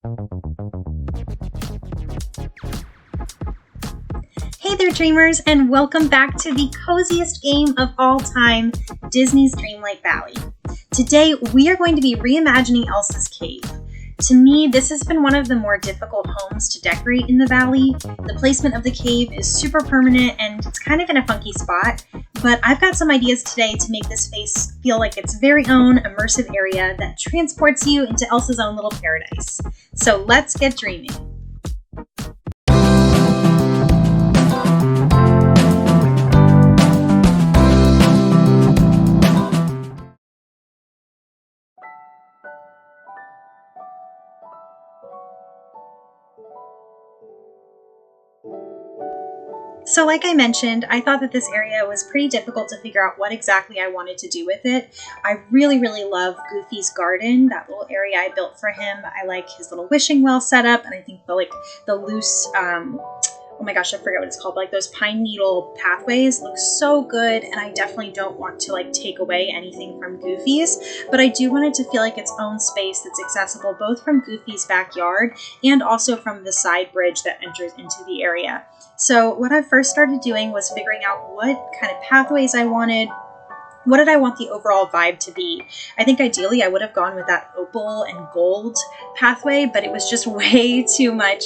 Hey there, dreamers, and welcome back to the coziest game of all time, Disney's Dreamlight Valley. Today, we are going to be reimagining Elsa's cave. To me, this has been one of the more difficult homes to decorate in the valley. The placement of the cave is super permanent and it's kind of in a funky spot, but I've got some ideas today to make this space feel like its very own immersive area that transports you into Elsa's own little paradise. So let's get dreaming. So like I mentioned, I thought that this area was pretty difficult to figure out what exactly I wanted to do with it. I really love Goofy's garden, that little area I built for him. I like his little wishing well setup, and I think the loose, oh my gosh, I forget what it's called, but like those pine needle pathways look so good, and I definitely don't want to like take away anything from Goofy's, but I do want it to feel like its own space that's accessible both from Goofy's backyard and also from the side bridge that enters into the area. So what I first started doing was figuring out what kind of pathways I wanted. What did I want the overall vibe to be? I think ideally I would have gone with that opal and gold pathway, but it was just way too much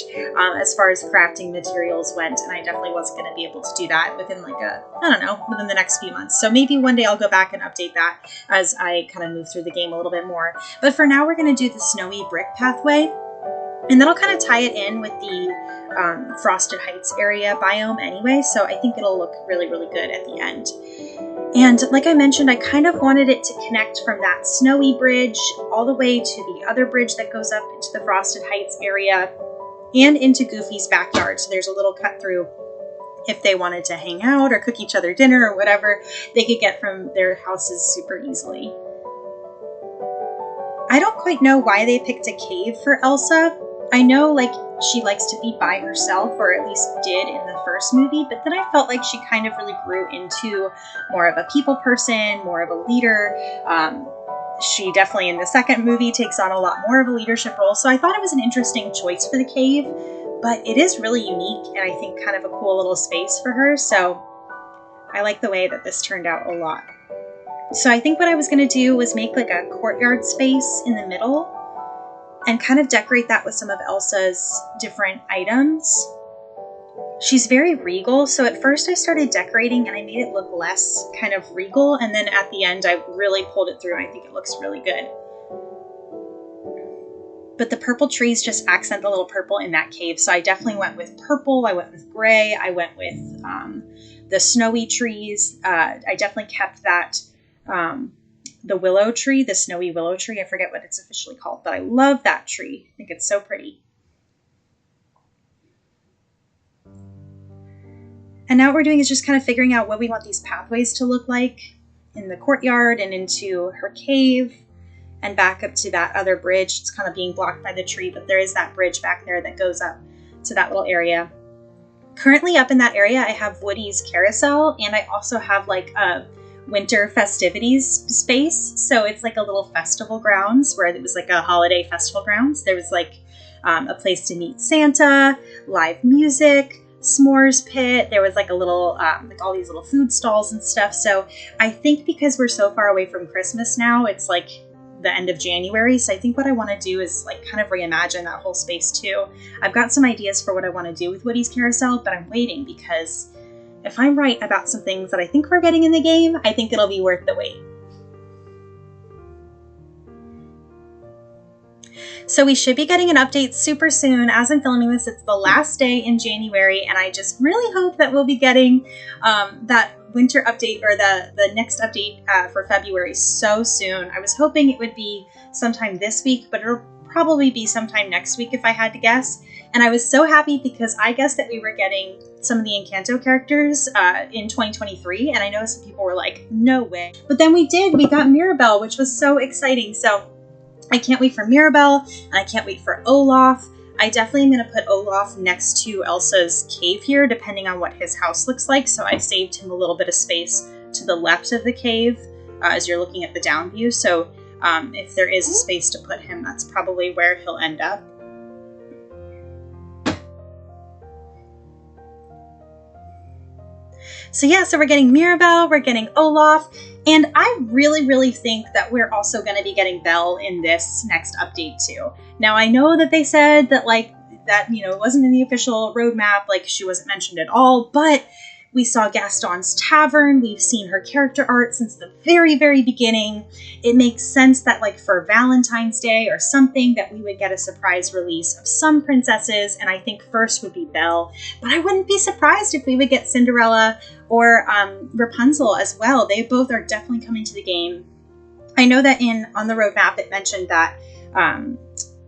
as far as crafting materials went, and I definitely wasn't going to be able to do that within within the next few months. So maybe one day I'll go back and update that as I kind of move through the game a little bit more. But for now, we're going to do the snowy brick pathway. And that'll kind of tie it in with the Frosted Heights area biome anyway, so I think it'll look really good at the end. And like I mentioned, I kind of wanted it to connect from that snowy bridge all the way to the other bridge that goes up into the Frosted Heights area and into Goofy's backyard. So there's a little cut through if they wanted to hang out or cook each other dinner or whatever, they could get from their houses super easily. I don't quite know why they picked a cave for Elsa. I know she likes to be by herself, or at least did in the first movie, but then I felt like she kind of really grew into more of a people person, more of a leader. She definitely in the second movie takes on a lot more of a leadership role, so I thought it was an interesting choice for the cave, but it is really unique and I think kind of a cool little space for her, so I like the way that this turned out a lot. So I think what I was going to do was make like a courtyard space in the middle and kind of decorate that with some of Elsa's different items. She's very regal, so at first I started decorating and I made it look less kind of regal, and then at the end I really pulled it through and I think it looks really good. But the purple trees just accent the little purple in that cave, so I definitely went with purple, I went with gray, I went with the snowy trees. I definitely kept that the willow tree, the snowy willow tree. I forget what it's officially called, but I love that tree. I think it's so pretty. And now what we're doing is just kind of figuring out what we want these pathways to look like in the courtyard and into her cave and back up to that other bridge. It's kind of being blocked by the tree, but there is that bridge back there that goes up to that little area. Currently up in that area, I have Woody's carousel, and I also have like a winter festivities space. So it's like a little festival grounds where it was like a holiday festival grounds. There was like a place to meet Santa, live music, s'mores pit. There was like a little, like all these little food stalls and stuff. So I think because we're so far away from Christmas now, it's like the end of January. So I think what I want to do is like kind of reimagine that whole space too. I've got some ideas for what I want to do with Woody's carousel, but I'm waiting because if I'm right about some things that I think we're getting in the game, I think it'll be worth the wait. So we should be getting an update super soon. As I'm filming this, it's the last day in January, and I just really hope that we'll be getting that winter update or the next update for February so soon. I was hoping it would be sometime this week, but it'll probably be sometime next week if I had to guess. And I was so happy because I guessed that we were getting some of the Encanto characters in 2023, and I know some people were like, no way. But then we did. We got Mirabelle, which was so exciting. So I can't wait for Mirabelle, and I can't wait for Olaf. I definitely am going to put Olaf next to Elsa's cave here, depending on what his house looks like. So I saved him a little bit of space to the left of the cave as you're looking at the down view. So if there is a space to put him, that's probably where he'll end up. So yeah, so we're getting Mirabelle, we're getting Olaf, and I really, really think that we're also going to be getting Belle in this next update too. Now, I know that they said that it wasn't in the official roadmap, like she wasn't mentioned at all, but we saw Gaston's Tavern. We've seen her character art since the very, very beginning. It makes sense that like for Valentine's Day or something that we would get a surprise release of some princesses, and I think first would be Belle. But I wouldn't be surprised if we would get Cinderella or Rapunzel as well. They both are definitely coming to the game. I know that on the roadmap it mentioned that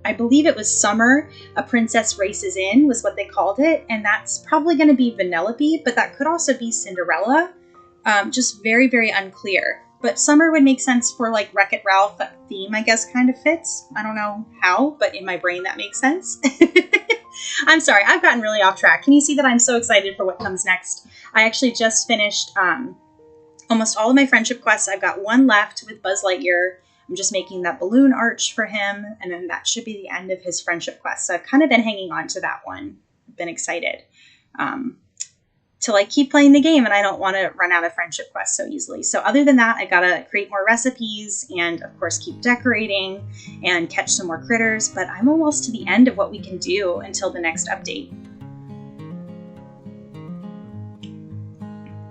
I believe it was summer, a princess races in was what they called it, and that's probably going to be Vanellope, but that could also be Cinderella. Just very, very unclear. But summer would make sense for like Wreck-It Ralph. That theme, I guess, kind of fits. I don't know how, but in my brain that makes sense. I'm sorry, I've gotten really off track. Can you see that I'm so excited for what comes next? I actually just finished almost all of my friendship quests. I've got one left with Buzz Lightyear. I'm just making that balloon arch for him, and then that should be the end of his friendship quest. So I've kind of been hanging on to that one. I've been excited to like keep playing the game, and I don't want to run out of friendship quests so easily. So other than that, I gotta create more recipes and of course keep decorating and catch some more critters, but I'm almost to the end of what we can do until the next update.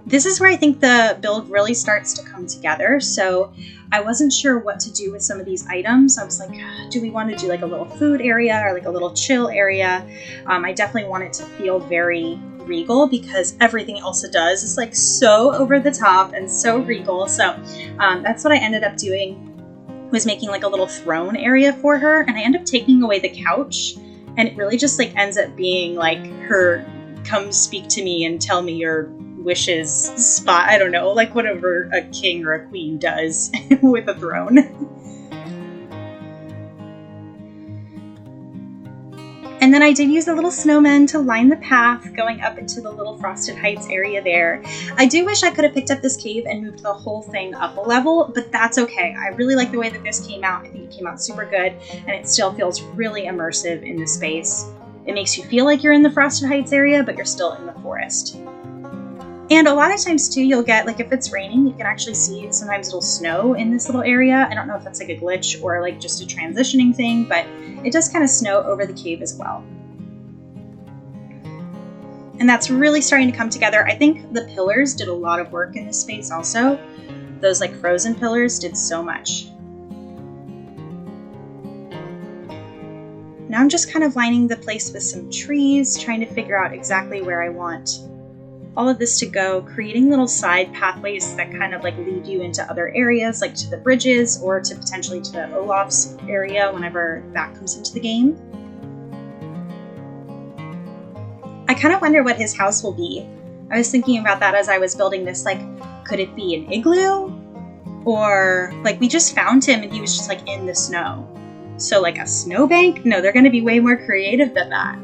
This is where I think the build really starts to come together. So I wasn't sure what to do with some of these items. I was like, do we want to do like a little food area or like a little chill area? I definitely want it to feel very regal because everything Elsa does is like so over the top and so regal. So that's what I ended up doing, was making like a little throne area for her. And I ended up taking away the couch, and it really just like ends up being like her come speak to me and tell me your wishes spot. I don't know, like whatever a king or a queen does with a throne. And then I did use the little snowmen to line the path going up into the little Frosted Heights area there. I do wish I could have picked up this cave and moved the whole thing up a level, but that's okay. I really like the way that this came out. I think it came out super good, and it still feels really immersive in the space. It makes you feel like you're in the Frosted Heights area, but you're still in the forest. And a lot of times too, you'll get, like if it's raining, you can actually see sometimes it'll snow in this little area. I don't know if that's like a glitch or like just a transitioning thing, but it does kind of snow over the cave as well. And that's really starting to come together. I think the pillars did a lot of work in this space also. Those like frozen pillars did so much. Now I'm just kind of lining the place with some trees, trying to figure out exactly where I want all of this to go, creating little side pathways that kind of like lead you into other areas, like to the bridges or to potentially to Olaf's area whenever that comes into the game. I kind of wonder what his house will be. I was thinking about that as I was building this, like, could it be an igloo? Or like we just found him and he was just like in the snow. So like a snowbank? No, they're going to be way more creative than that.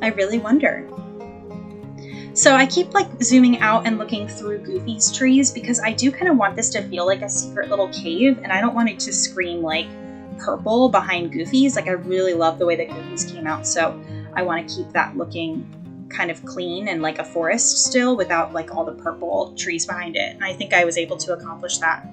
I really wonder. So I keep like zooming out and looking through Goofy's trees because I do kind of want this to feel like a secret little cave, and I don't want it to scream like purple behind Goofy's. Like I really love the way that Goofy's came out, so I want to keep that looking kind of clean and like a forest still without like all the purple trees behind it. And I think I was able to accomplish that.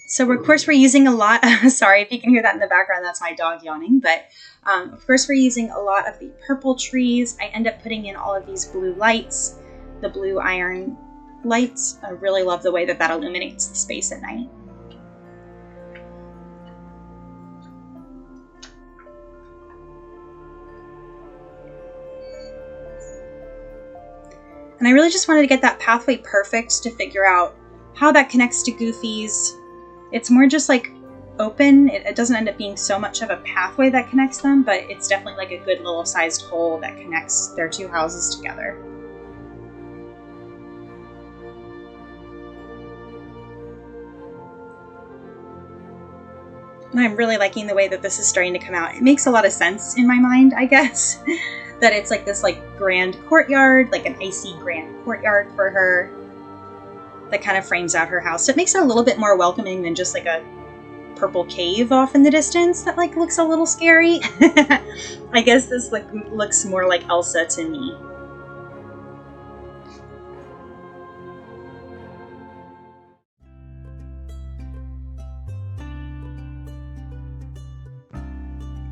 So of course we're using a lot, sorry if you can hear that in the background, that's my dog yawning, but of course we're using a lot of the purple trees. I end up putting in all of these blue lights, the blue iron lights. I really love the way that that illuminates the space at night. And I really just wanted to get that pathway perfect to figure out how that connects to Goofy's. It's more just like open. It doesn't end up being so much of a pathway that connects them, but it's definitely like a good little sized hole that connects their two houses together. And I'm really liking the way that this is starting to come out. It makes a lot of sense in my mind, I guess, that it's like this like grand courtyard, like an icy grand courtyard for her that kind of frames out her house. So it makes it a little bit more welcoming than just like a purple cave off in the distance that like looks a little scary. I guess this looks more like Elsa to me.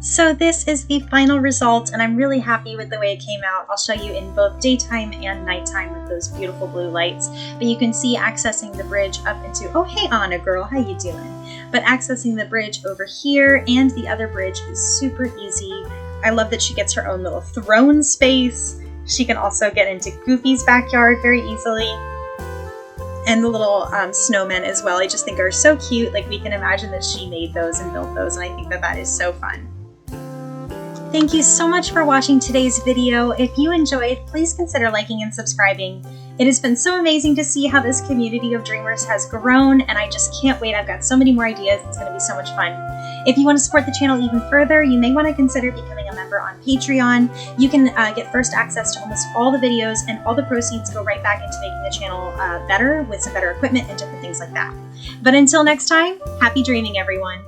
So this is the final result, and I'm really happy with the way it came out. I'll show you in both daytime and nighttime with those beautiful blue lights. But you can see accessing the bridge up into, oh hey Anna girl, how you doing? But accessing the bridge over here and the other bridge is super easy. I love that she gets her own little throne space. She can also get into Goofy's backyard very easily. And the little snowmen as well, I just think are so cute. Like we can imagine that she made those and built those, and I think that that is so fun. Thank you so much for watching today's video. If you enjoyed, please consider liking and subscribing. It has been so amazing to see how this community of dreamers has grown, and I just can't wait. I've got so many more ideas. It's going to be so much fun. If you want to support the channel even further, you may want to consider becoming a member on Patreon. You can get first access to almost all the videos, and all the proceeds go right back into making the channel better with some better equipment and different things like that. But until next time, happy dreaming, everyone.